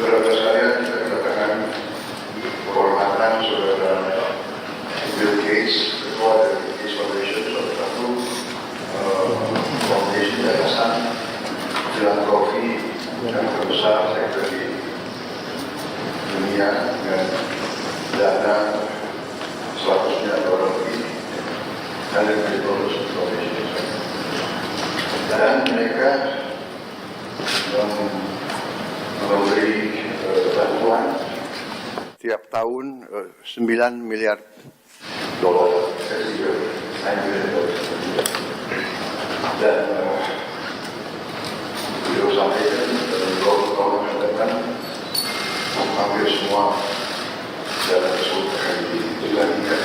Saudara sekalian, kita katakan kehormatan saudara Bill Gates, ketua dari Gates Foundation, salah satu foundation yayasan filantropi yang terbesar sektor di dunia dengan dana 100 miliar dolar lebih dan lebih dolar foundation. Dan mereka memberi bantuan tiap tahun 9 miliar dolar dan beliau sampaikan dalam beberapa tahun yang datang hampir semua dana tersebut akan dikembalikan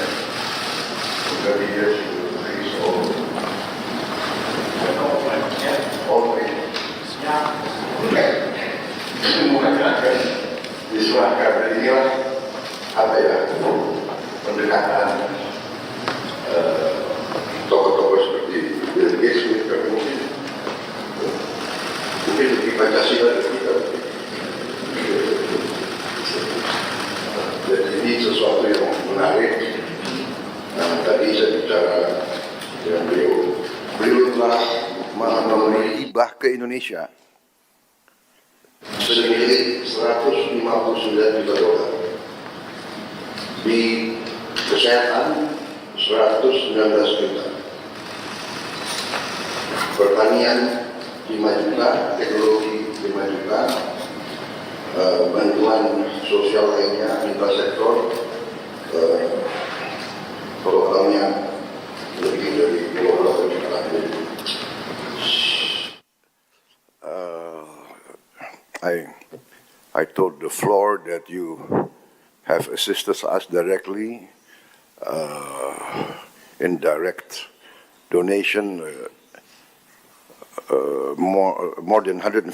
kepada dia semuanya akan diserahkan. Dan inilah apa ya, pendekatan tokoh-tokoh seperti Bill Gates mungkin lebih Pancasila dari kita. Dan ini sesuatu yang menarik. Nah, tadi saya bicara dengan beliau telah memberi hibah ke Indonesia senilai 159 juta dolar, di kesehatan 119 juta, pertanian 5 juta, teknologi 5 juta, bantuan sosial lainnya, infrastruktur programnya lebih dari 20 juta. I told the floor that you have assisted us directly in direct donation, more than 159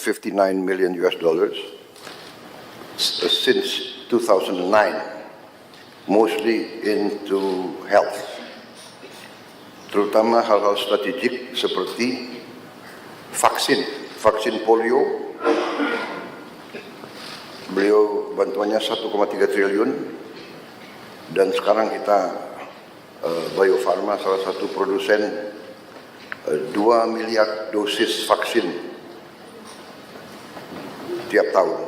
million US dollars since 2009, mostly into health, terutama hal-hal strategik seperti vaksin polio. Beliau bantuannya 1,3 triliun, dan sekarang kita Bio Farma salah satu produsen 2 miliar dosis vaksin tiap tahun,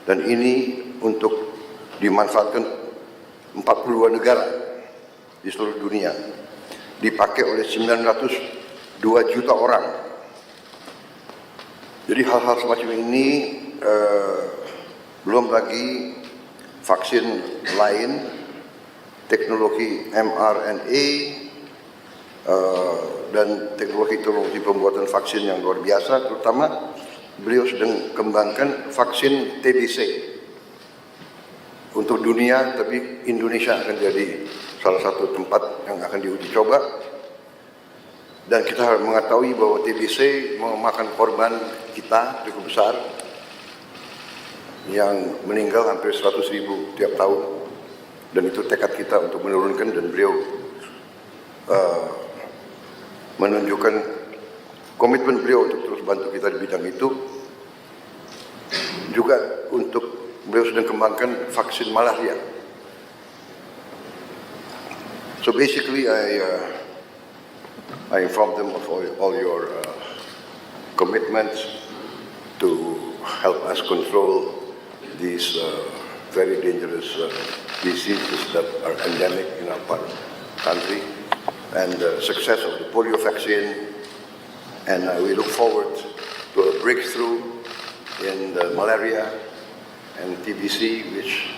dan ini untuk dimanfaatkan 42 negara di seluruh dunia, dipakai oleh 902 juta orang. Jadi hal-hal semacam ini, belum lagi vaksin lain, teknologi mRNA, dan teknologi pembuatan vaksin yang luar biasa, terutama beliau sedang kembangkan vaksin TBC untuk dunia, tapi Indonesia akan jadi salah satu tempat yang akan diuji coba. Dan kita harus mengetahui bahwa TBC memakan korban kita cukup besar, yang meninggal hampir 100.000 tiap tahun, dan itu tekad kita untuk menurunkan, dan beliau menunjukkan komitmen beliau untuk terus bantu kita di bidang itu. Juga untuk beliau sedang kembangkan vaksin malaria. So basically I informed them of all your commitments to help us control these very dangerous diseases that are endemic in our country, and the success of the polio vaccine. And we look forward to a breakthrough in the malaria and TBC, which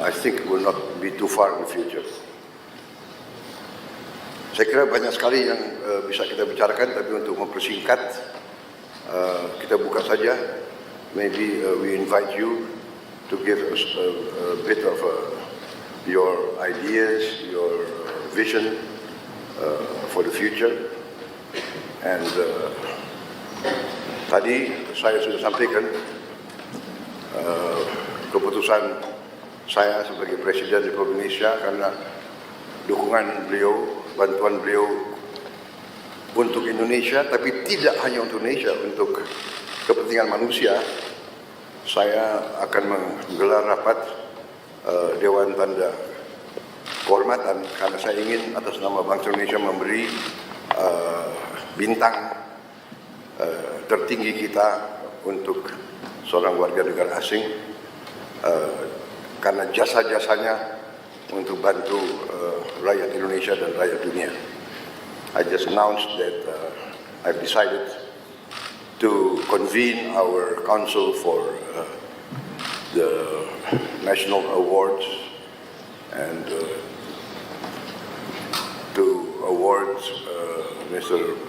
I think will not be too far in the future. Saya kira banyak sekali yang bisa kita bicarakan, tapi untuk mempersingkat, kita buka saja. Maybe we invite you to give us a bit of your ideas, your vision for the future. And tadi saya sudah sampaikan keputusan saya sebagai Presiden Republik Indonesia, karena dukungan beliau, bantuan beliau untuk Indonesia, tapi tidak hanya untuk Indonesia, untuk kepentingan manusia. Saya akan menggelar rapat Dewan Tanda Kehormatan, karena saya ingin atas nama bangsa Indonesia memberi bintang tertinggi kita untuk seorang warga negara asing, karena jasa-jasanya untuk bantu rakyat Indonesia dan rakyat dunia. I just announced that I've decided to convene our council for the national awards and to award Mr.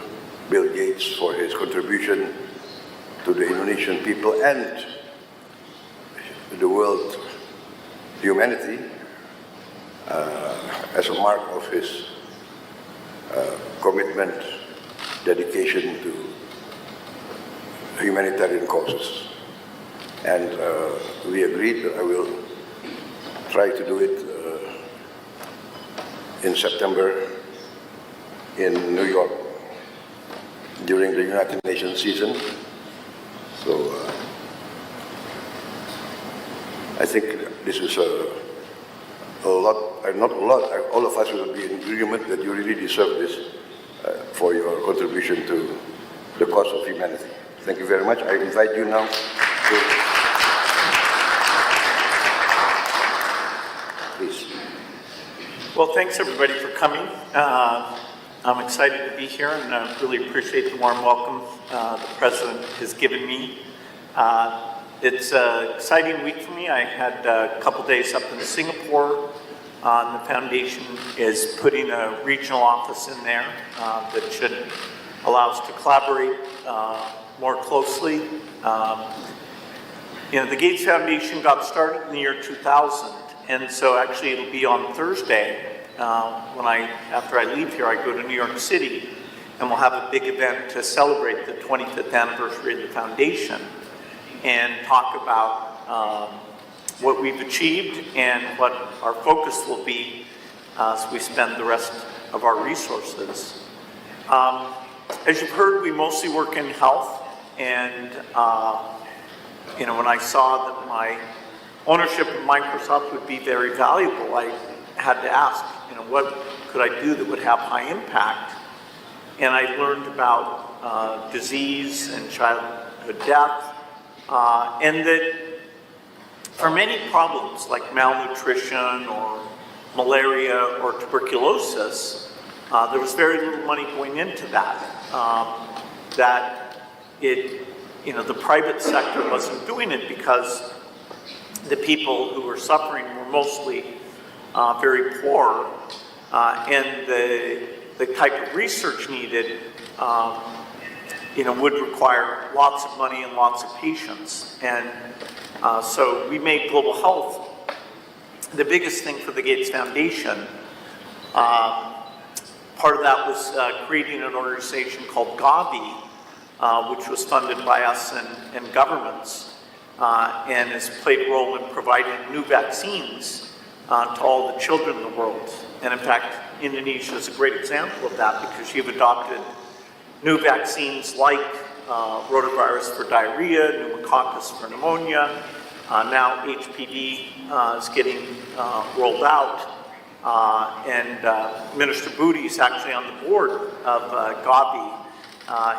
Bill Gates for his contribution to the Indonesian people and the world, humanity, as a mark of his commitment, dedication to humanitarian causes. And we agreed that I will try to do it in September in New York during the United Nations season. So I think this is a lot, not a lot, all of us will be in agreement that you really deserve this for your contribution to the cause of humanity. Thank you very much. I invite you now to... Please. Well, thanks everybody for coming. I'm excited to be here, and I really appreciate the warm welcome the President has given me. It's an exciting week for me. I had a couple days up in Singapore. The foundation is putting a regional office in there that should allow us to collaborate more closely. The Gates Foundation got started in the year 2000, and so actually it'll be on Thursday after I leave here, I go to New York City, and we'll have a big event to celebrate the 25th anniversary of the foundation and talk about what we've achieved and what our focus will be as we spend the rest of our resources. As you've heard, we mostly work in health, and when I saw that my ownership of Microsoft would be very valuable, I had to ask, what could I do that would have high impact? And I learned about disease and childhood death, and that for many problems like malnutrition or malaria or tuberculosis, there was very little money going into that. The private sector wasn't doing it because the people who were suffering were mostly very poor, and the type of research needed would require lots of money and lots of patience. And so we made global health the biggest thing for the Gates Foundation. Part of that was creating an organization called Gavi, which was funded by us and governments, and has played a role in providing new vaccines to all the children in the world. And in fact, Indonesia is a great example of that, because you've adopted new vaccines like rotavirus for diarrhea, pneumococcus for pneumonia. Now HPV is getting rolled out. And Minister Budi is actually on the board of Gavi.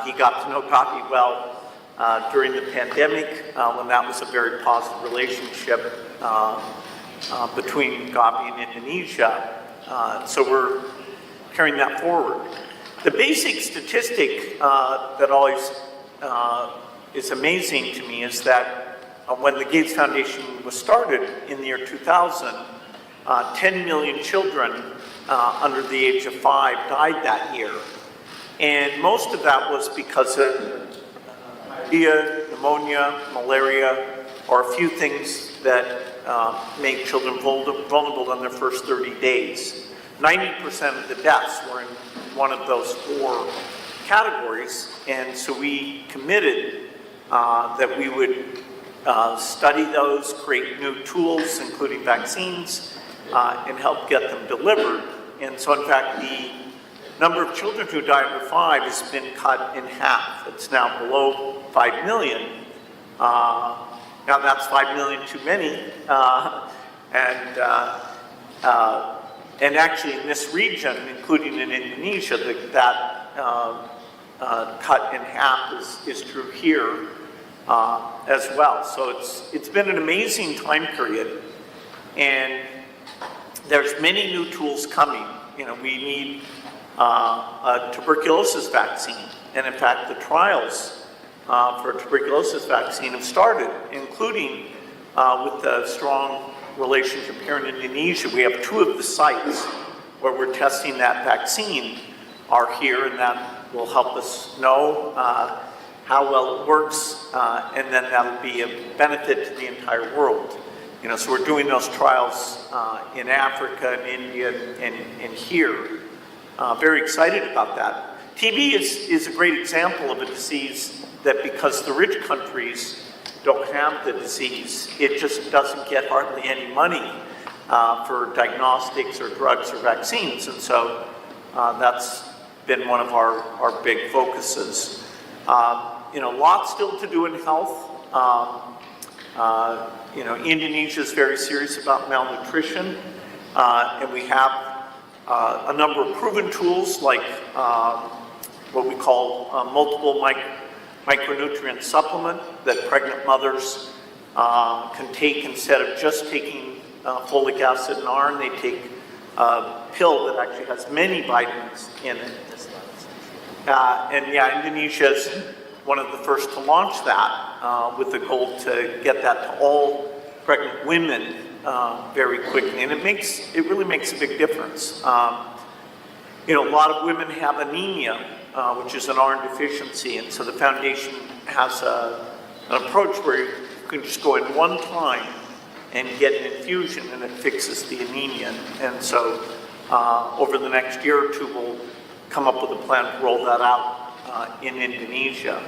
He got to know Gavi well during the pandemic, when that was a very positive relationship between Gavi and Indonesia. So we're carrying that forward. The basic statistic that always is amazing to me is that when the Gates Foundation was started in the year 2000, 10 million children under the age of 5 died that year. And most of that was because of diarrhea, pneumonia, malaria, or a few things that make children vulnerable in their first 30 days. 90% of the deaths were in one of those 4 categories, and so we committed that we would study those, create new tools, including vaccines, and help get them delivered. And so in fact, the number of children who die under 5 has been cut in half. It's now below 5 million. Now that's 5 million too many. And actually in this region, including in Indonesia, that cut in half is true here as well. So it's been an amazing time period, and there's many new tools coming. We need a tuberculosis vaccine, and in fact the trials for a tuberculosis vaccine have started, including with the strong relationship here in Indonesia. We have 2 of the sites where we're testing that vaccine are here, and that will help us know how well it works, and then that'll be a benefit to the entire world. So we're doing those trials in Africa and India and here. Very excited about that. TB is a great example of a disease that, because the rich countries don't have the disease, it just doesn't get hardly any money for diagnostics or drugs or vaccines. And so that's been one of our big focuses. Lots still to do in health. Indonesia is very serious about malnutrition, and we have a number of proven tools like what we call multiple micronutrient supplement that pregnant mothers can take instead of just taking folic acid and iron. They take a pill that actually has many vitamins in it. Indonesia is one of the first to launch that with the goal to get that to all pregnant women very quickly, and it really makes a big difference. A lot of women have anemia, which is an iron deficiency, and so the foundation has an approach where you can just go in one time and get an infusion, and it fixes the anemia. And so over the next year or 2, we'll come up with a plan to roll that out in Indonesia.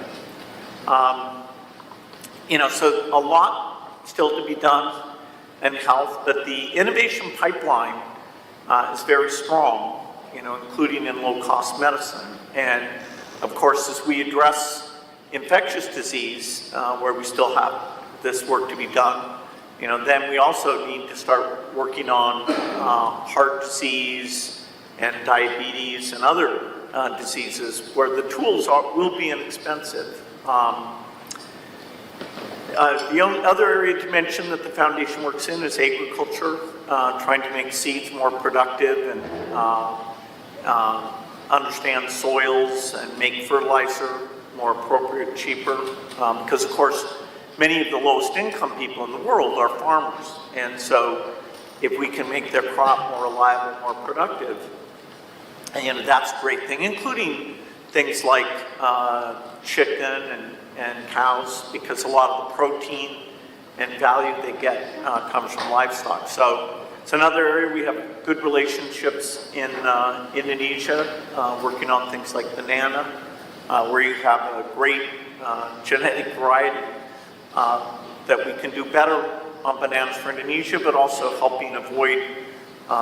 So a lot still to be done in health, but the innovation pipeline is very strong, including in low-cost medicine. And of course, as we address infectious disease, where we still have this work to be done, then we also need to start working on heart disease and diabetes and other diseases where the tools will be inexpensive. The only other area to mention that the foundation works in is agriculture, trying to make seeds more productive and understand soils and make fertilizer more appropriate, cheaper, because of course many of the lowest income people in the world are farmers, and so if we can make their crop more reliable, more productive, that's a great thing, including things like chicken and cows, because a lot of the protein and value they get comes from livestock. So it's another area we have good relationships in Indonesia, working on things like banana, where you have a great genetic variety that we can do better on bananas for Indonesia, but also helping avoid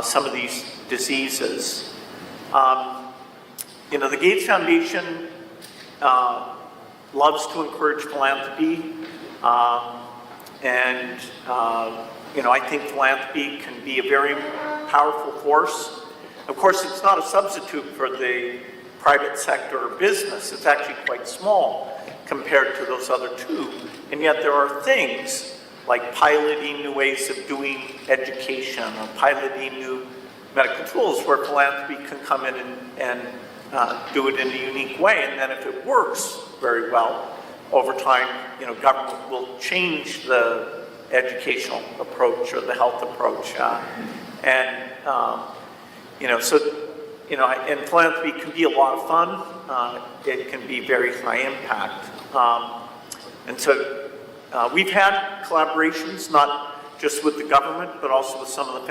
some of these diseases. The Gates Foundation loves to encourage philanthropy, and I think philanthropy can be a very powerful force. Of course, it's not a substitute for the private sector or business. It's actually quite small compared to those other two. And yet there are things like piloting new ways of doing education or piloting new medical tools where philanthropy can come in and do it in a unique way. And then if it works very well, over time, government will change the educational approach or the health approach. And philanthropy can be a lot of fun. It can be very high impact. And so we've had collaborations, not just with the government, but also with some of the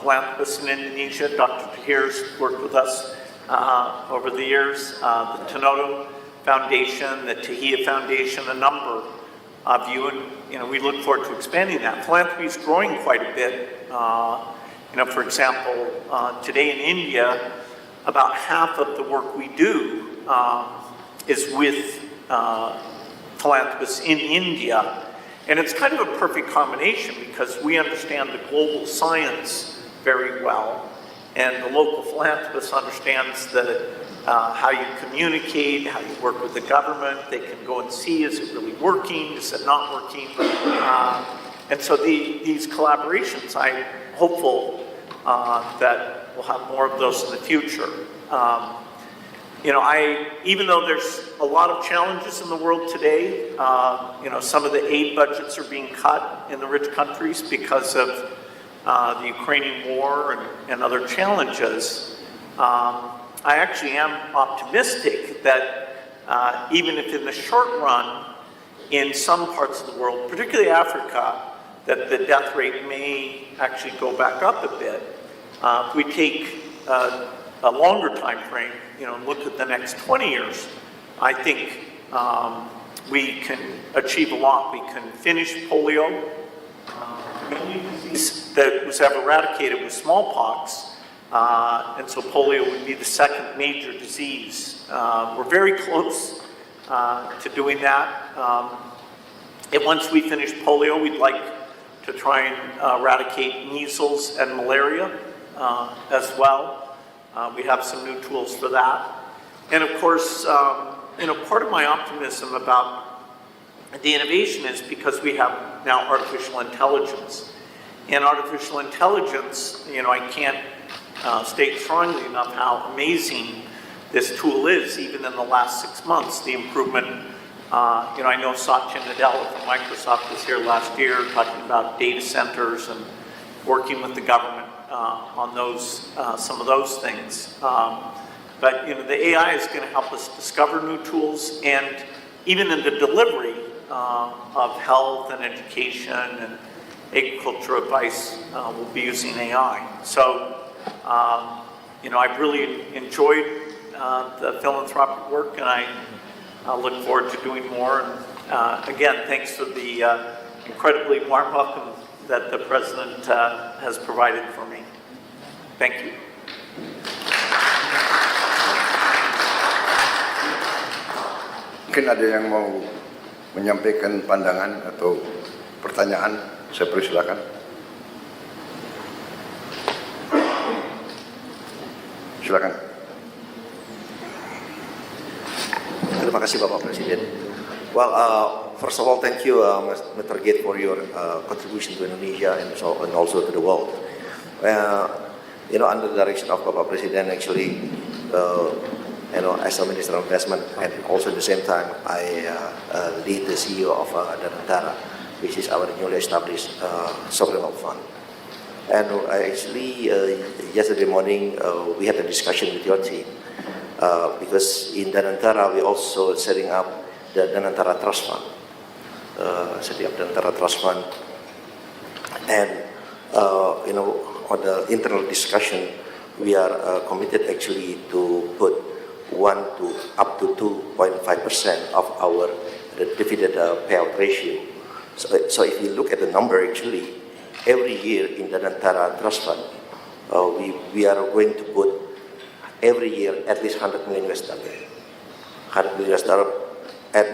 philanthropists in Indonesia. Dr. Tahir's worked with us over the years, the Tanodo Foundation, the Tahia Foundation, a number of you, and we look forward to expanding that. Philanthropy is growing quite a bit. For example, today in India, about half of the work we do is with philanthropists in India. And it's kind of a perfect combination because we understand the global science very well, and the local philanthropist understands how you communicate, how you work with the government. They can go and see, is it really working, is it not working? And so these collaborations, I'm hopeful that we'll have more of those in the future. Even though there's a lot of challenges in the world today, some of the aid budgets are being cut in the rich countries because of the Ukrainian war and other challenges. I actually am optimistic that even if in the short run, in some parts of the world, particularly Africa, that the death rate may actually go back up a bit. If we take a longer time frame, look at the next 20 years, I think we can achieve a lot. We can finish polio. The only disease that was ever eradicated was smallpox, and so polio would be the second major disease. We're very close to doing that. And once we finish polio, we'd like to try and eradicate measles and malaria as well. We have some new tools for that. And of course, part of my optimism about the innovation is because we have now artificial intelligence. And artificial intelligence, I can't state strongly enough how amazing this tool is, even in the last 6 months. The improvement, I know Satya Nadella from Microsoft was here last year talking about data centers and working with the government on those, some of those things. But the AI is going to help us discover new tools, and even in the delivery of health and education and agriculture advice, we'll be using AI. So, I've really enjoyed the philanthropic work, and I look forward to doing more. And again, thanks for the incredibly warm welcome that the President has provided for me. Thank you. Mungkin ada yang mau menyampaikan pandangan atau pertanyaan, saya persilakan. Silakan. Terima kasih Bapak Presiden. Well, first of all, thank you, Mr. Gate, for your contribution to Indonesia and also to the world. Under the direction of Bapak Presiden, actually, as a Minister of Investment, and also at the same time, I lead the CEO of Danantara, which is our newly established sovereign wealth fund. And actually, yesterday morning, we had a discussion with your team. because in Danantara we also setting up the Danantara Trust Fund, setting up Danantara Trust Fund, and on the internal discussion, we are committed actually to put 1 to up to 2.5% of our dividend payout ratio. So if you look at the number, actually, every year in the Danantara Trust Fund, we are going to put every year at least $100 million. $100 million, and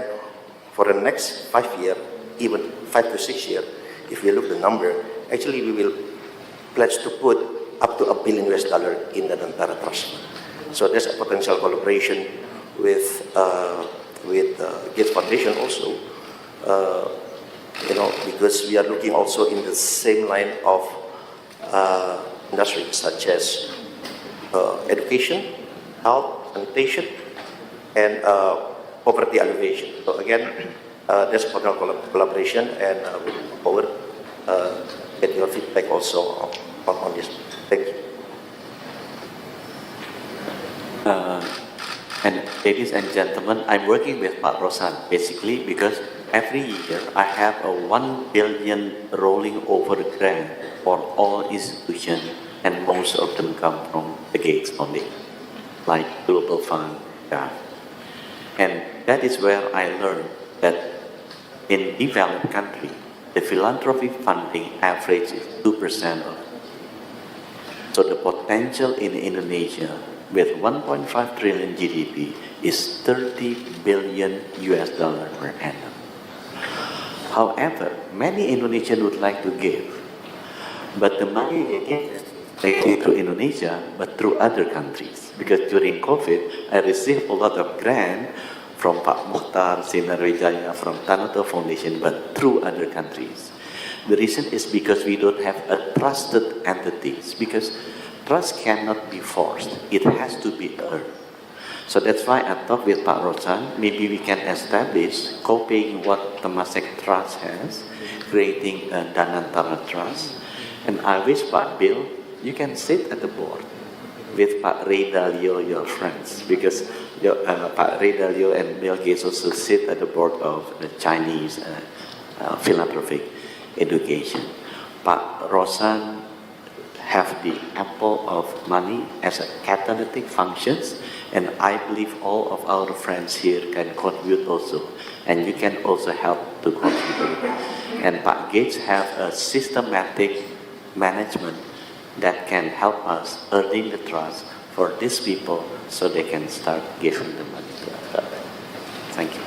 for the next 5 years, even 5 to 6 years, if you look at the number, actually we will pledge to put up to $1 billion in the Danantara Trust Fund. So there's a potential collaboration with Gates Foundation also, because we are looking also in the same line of industries such as education, health, sanitation, and poverty alleviation. So again, there's potential collaboration, and we look forward get your feedback also on this. Thank you. And ladies and gentlemen, I'm working with Pak Rosan basically because every year I have a 1 billion rolling over grant for all institutions, and most of them come from the Gates Foundation, like Global Fund. Yeah. And that is where I learned that in developed countries, the philanthropy funding average is 2% of. So the potential in Indonesia with 1.5 trillion GDP is 30 billion US dollar per annum. However, many Indonesians would like to give, but the money they get is through Indonesia, but through other countries. Because during COVID, I received a lot of grant from Pak Mukhtar, Sinar Wijaya, from Tanoto Foundation, but through other countries. The reason is because we don't have a trusted entities, because trust cannot be forced. It has to be earned. So that's why I talked with Pak Rosan, maybe we can establish, copying what Temasek Trust has, creating a Danantara Trust. And I wish Pak Bill, you can sit at the board with Pak Ray Dalio, your friends, because Pak Ray Dalio and Bill Gates also sit at the board of the Chinese philanthropic education. Pak Rosan have the ample of money as a catalytic functions, and I believe all of our friends here can contribute also, and you can also help to contribute. And Pak Gates have a systematic management that can help us earning the trust for these people so they can start giving the money to us. Thank you.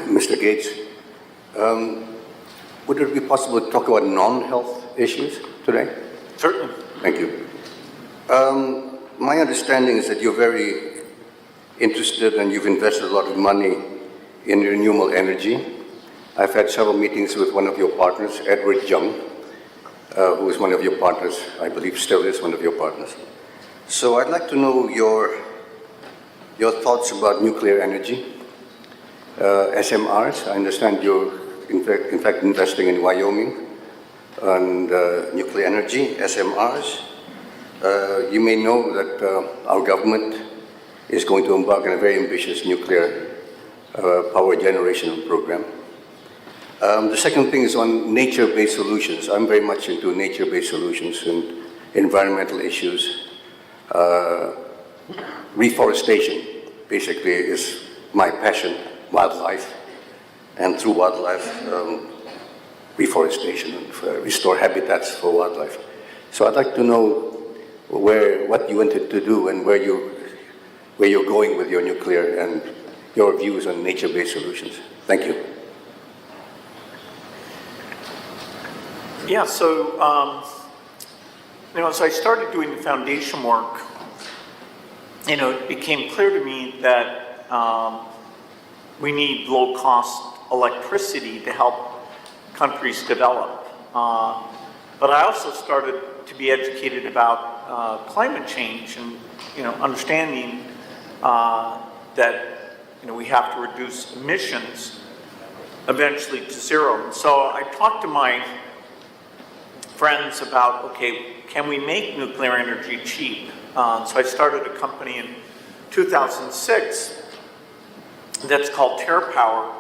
Mr. Gates, would it be possible to talk about non-health issues today? Certainly. Thank you. My understanding is that you're very interested and you've invested a lot of money in renewable energy. I've had several meetings with one of your partners, Edward Young, who is one of your partners, I believe still is one of your partners. So I'd like to know your thoughts about nuclear energy. SMRs, I understand you're in fact investing in Wyoming and nuclear energy, SMRs. You may know that our government is going to embark on a very ambitious nuclear power generation program. The second thing is on nature-based solutions. I'm very much into nature-based solutions and environmental issues. Reforestation basically is my passion. Wildlife, and through wildlife, reforestation and restore habitats for wildlife. So I'd like to know what you wanted to do and where you're going with your nuclear and your views on nature-based solutions. Thank you. Yeah, so, as I started doing the foundation work, it became clear to me that we need low-cost electricity to help countries develop. But I also started to be educated about climate change and, understanding that, we have to reduce emissions eventually to zero. So I talked to my friends about, okay, can we make nuclear energy cheap? So I started a company in 2006 that's called TerraPower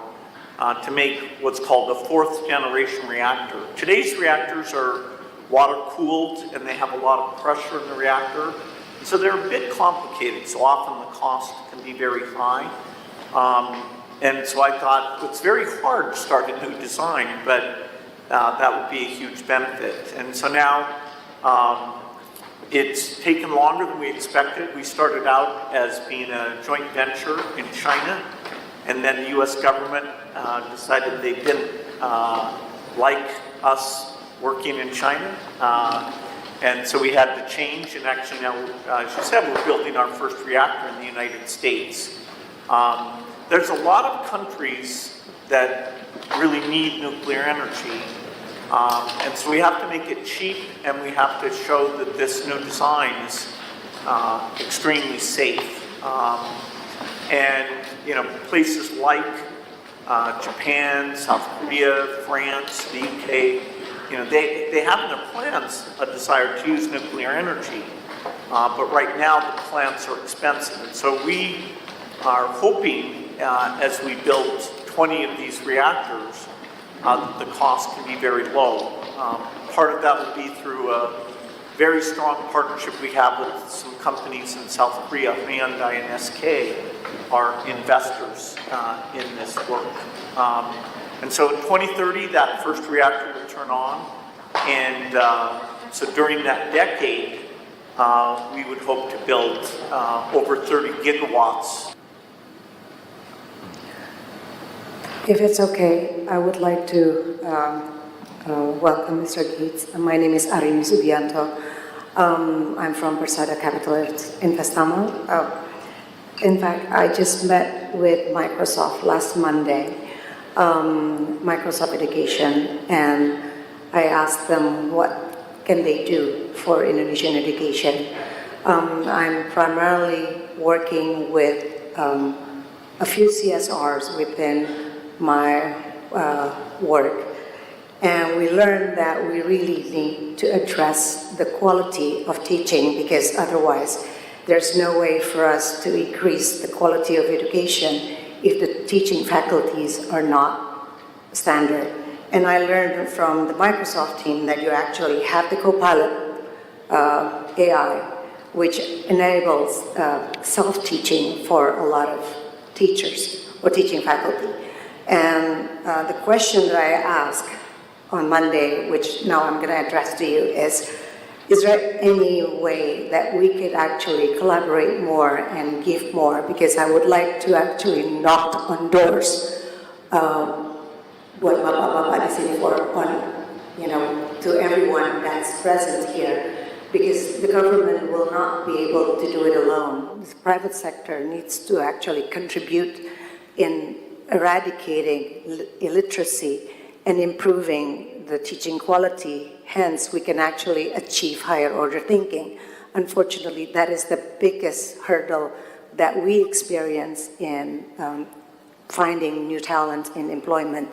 to make what's called a fourth generation reactor. Today's reactors are water cooled and they have a lot of pressure in the reactor. So they're a bit complicated, so often the cost can be very high. And so I thought it's very hard to start a new design, but that would be a huge benefit. And so now it's taken longer than we expected. We started out as being a joint venture in China, and then the US government decided they didn't like us working in China. And so we had to change, and actually now, as you said, we're building our first reactor in the United States. There's a lot of countries that really need nuclear energy, and so we have to make it cheap, and we have to show that this new design is extremely safe. And you know, places like Japan, South Korea, France, the UK, you know, they have in their plans a desire to use nuclear energy, but right now the plants are expensive. And so we are hoping, as we build 20 of these reactors, that the cost can be very low. Part of that will be through a very strong partnership we have with some companies in South Korea. Hyundai and SK are investors in this work. And so in 2030, that first reactor will turn on. And so during that decade, we would hope to build over 30 gigawatts. If it's okay, I would like to welcome Mr. Gates. My name is Arini Subianto. I'm from Persada Capital Investamo. In fact, I just met with Microsoft last Monday, Microsoft Education, and I asked them what can they do for Indonesian education. I'm primarily working with a few CSRs within my work, and we learned that we really need to address the quality of teaching, because otherwise there's no way for us to increase the quality of education if the teaching faculties are not standard. And I learned from the Microsoft team that you actually have the Copilot AI, which enables self-teaching for a lot of teachers or teaching faculty. And the question that I asked on Monday, which now I'm going to address to you, is there any way that we could actually collaborate more and give more? Because I would like to actually knock on doors, buat bapak-bapak di sini to everyone that's present here, because the government will not be able to do it alone. The private sector needs to actually contribute in eradicating illiteracy and improving the teaching quality. Hence, we can actually achieve higher order thinking. Unfortunately, that is the biggest hurdle that we experience in finding new talent in employment.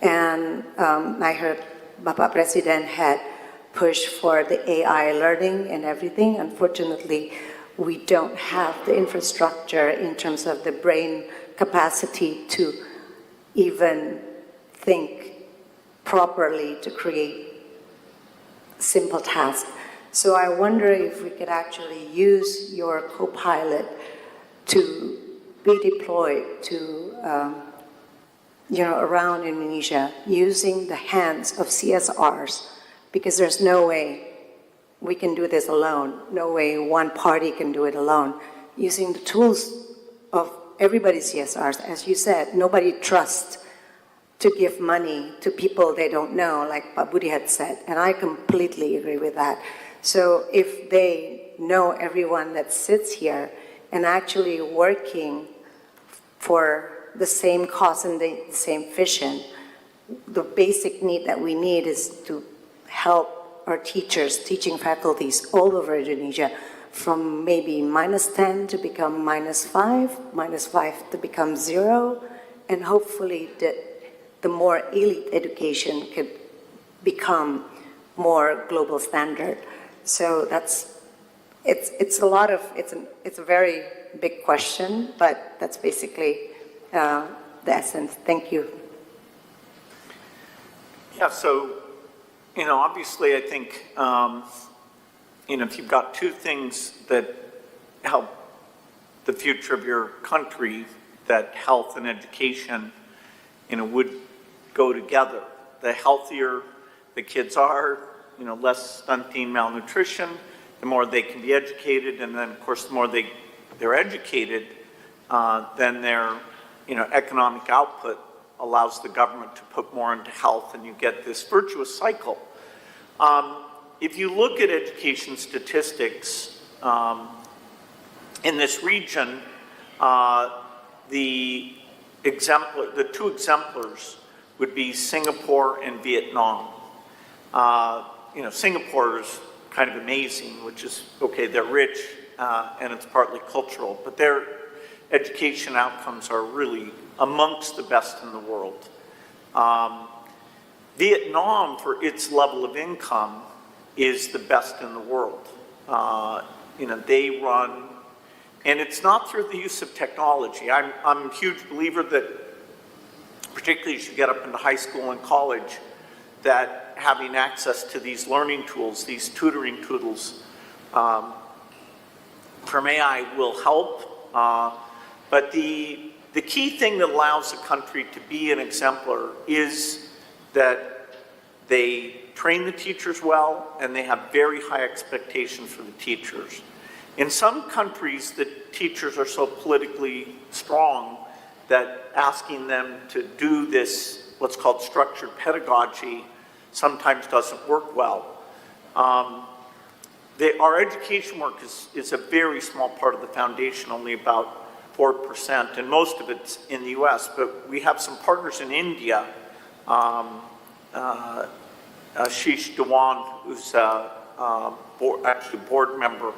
And I heard Bapak Presiden had pushed for the AI learning and everything. Unfortunately, we don't have the infrastructure in terms of the brain capacity to even think properly to create simple tasks. So I wonder if we could actually use your Copilot to be deployed to around Indonesia using the hands of CSRs, because there's no way we can do this alone. No way one party can do it alone. Using the tools of everybody's CSRs, as you said, nobody trusts to give money to people they don't know, like Pak Budi had said, and I completely agree with that. So if they know everyone that sits here and actually working for the same cause and the same vision, the basic need that we need is to help our teachers, teaching faculties all over Indonesia, from maybe -10 to become -5, -5 to become 0, and hopefully the more elite education could become more global standard. So it's a very big question, but that's basically the essence. Thank you. Yeah, so, obviously I think, if you've got two things that help the future of your country, that health and education, would go together. The healthier the kids are, less stunting, malnutrition, the more they can be educated, and then, of course, the more they're educated, then their, economic output allows the government to put more into health, and you get this virtuous cycle. If you look at education statistics in this region, the two exemplars would be Singapore and Vietnam. Singapore is kind of amazing, which is, okay, they're rich and it's partly cultural, but their education outcomes are really amongst the best in the world. Vietnam, for its level of income, is the best in the world. They run, and it's not through the use of technology. I'm a huge believer that, particularly as you get up into high school and college, that having access to these learning tools, these tutoring tools from AI will help. But the key thing that allows a country to be an exemplar is that they train the teachers well and they have very high expectations for the teachers. In some countries, the teachers are so politically strong that asking them to do this, what's called structured pedagogy, sometimes doesn't work well. Our education work is a very small part of the foundation, only about 4%, and most of it's in the US, but we have some partners in India. Ashish Dewan, who's actually a board member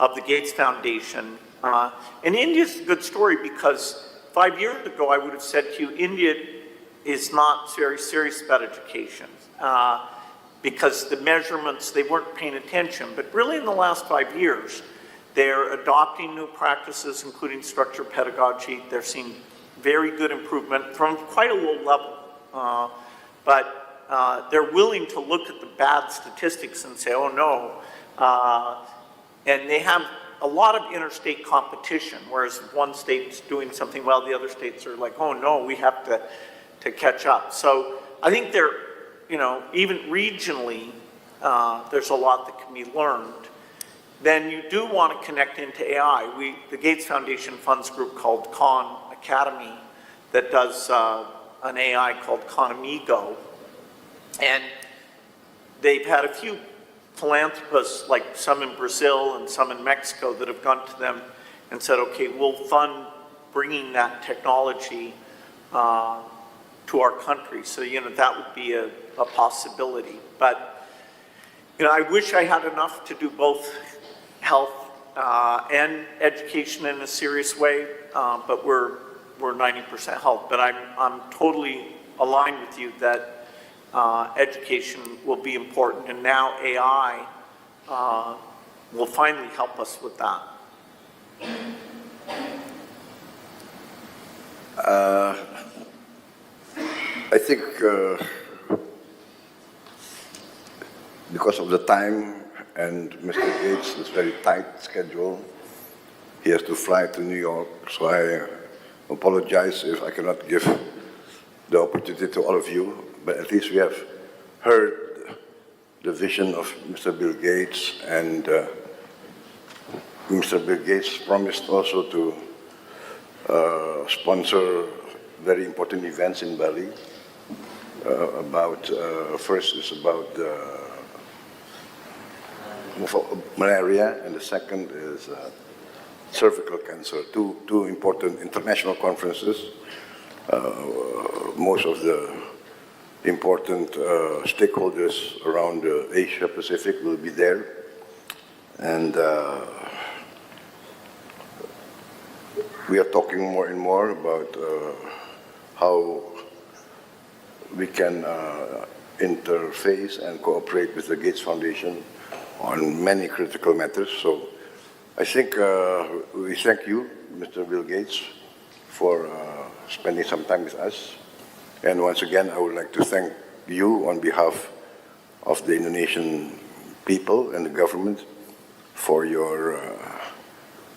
of the Gates Foundation. And India's a good story because 5 years ago I would have said to you, India is not very serious about education because the measurements, they weren't paying attention. But really in the last 5 years, they're adopting new practices, including structured pedagogy. They're seeing very good improvement from quite a low level. But they're willing to look at the bad statistics and say, oh no. And they have a lot of interstate competition, whereas one state's doing something well, the other states are like, oh no, we have to catch up. So I think they're, even regionally, there's a lot that can be learned. Then you do want to connect into AI. The Gates Foundation funds a group called Khan Academy that does an AI called Khan Amigo. And they've had a few philanthropists, like some in Brazil and some in Mexico, that have gone to them and said, okay, we'll fund bringing that technology to our country. So, that would be a possibility. But, I wish I had enough to do both health and education in a serious way, but we're 90% health. But I'm totally aligned with you that education will be important, and now AI will finally help us with that. I think because of the time and Mr. Gates' very tight schedule, he has to fly to New York, so I apologize if I cannot give the opportunity to all of you, but at least we have heard the vision of Mr. Bill Gates, and Mr. Bill Gates promised also to sponsor very important events in Bali. First is about malaria, and the second is cervical cancer. Two important international conferences. Most of the important stakeholders around Asia Pacific will be there, and we are talking more and more about how we can interface and cooperate with the Gates Foundation on many critical matters. So I think we thank you, Mr. Bill Gates, for spending some time with us. And once again, I would like to thank you on behalf of the Indonesian people and the government for your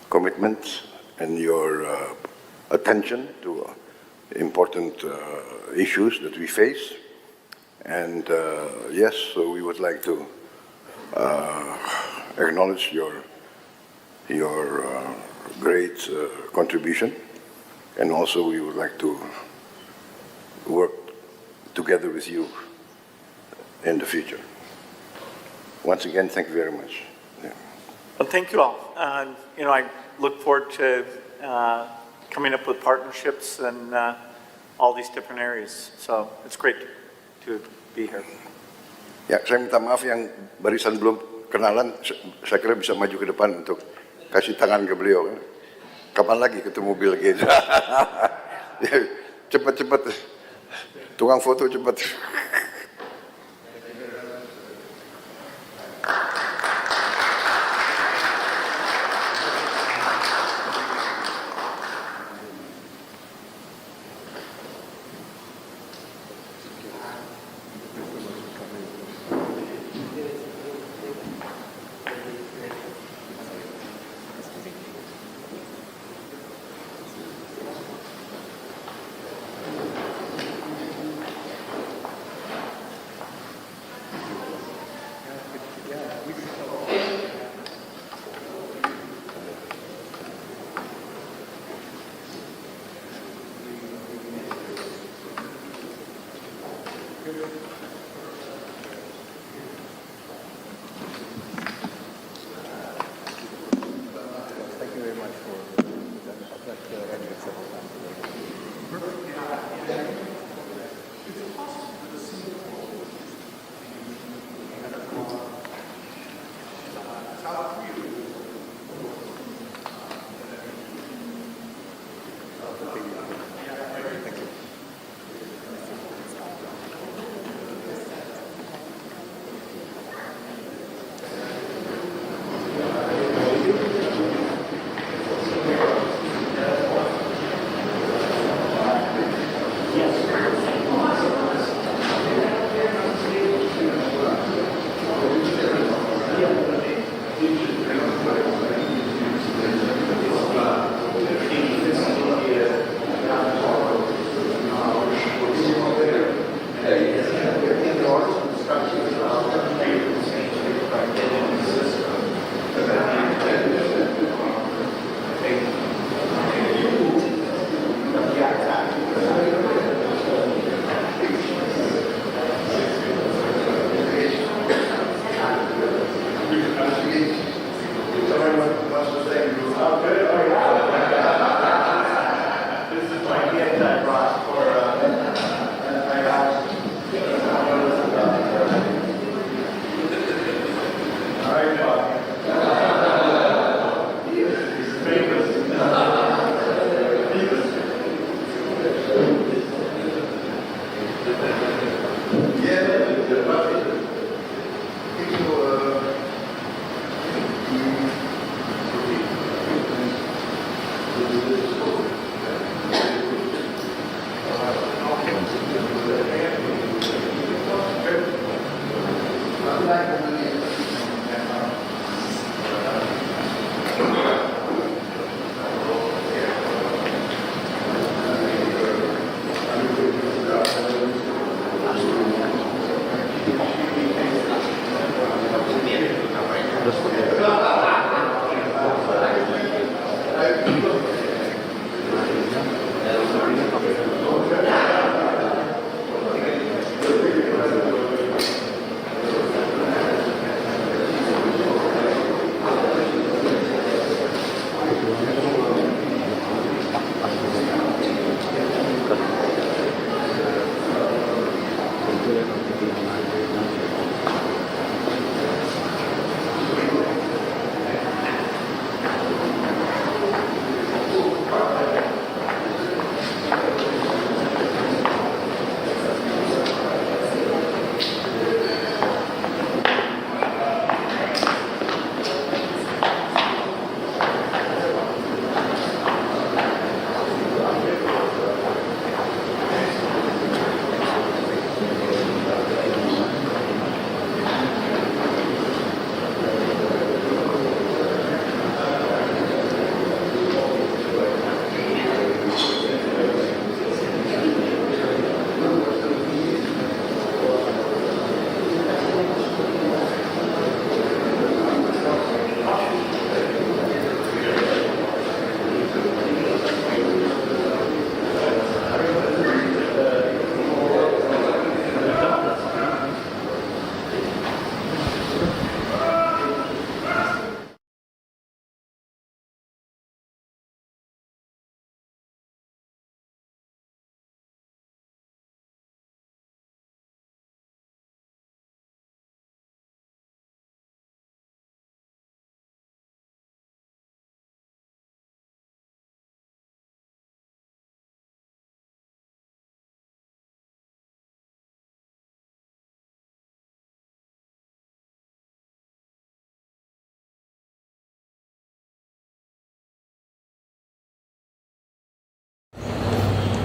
commitment and your attention to important issues that we face. And yes, so we would like to acknowledge your great contribution, and also we would like to work together with you in the future. Once again, thank you very much. Yeah. Well, thank you all. I look forward to coming up with partnerships in all these different areas. So it's great to be here. Ya, saya minta maaf yang barisan belum kenalan, saya kira bisa maju ke depan untuk kasih tangan ke beliau. Kapan lagi ketemu Bill Gates? Cepat-cepat, tukang foto cepat.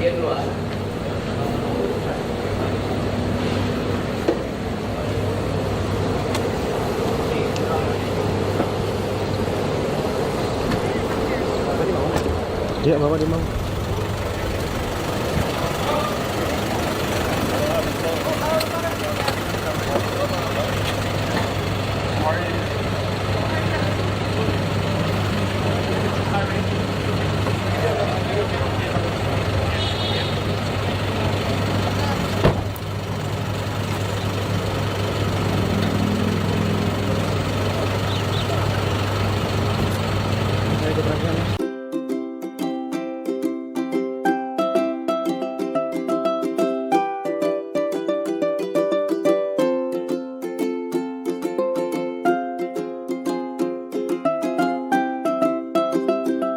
Iya, Bapak di mau.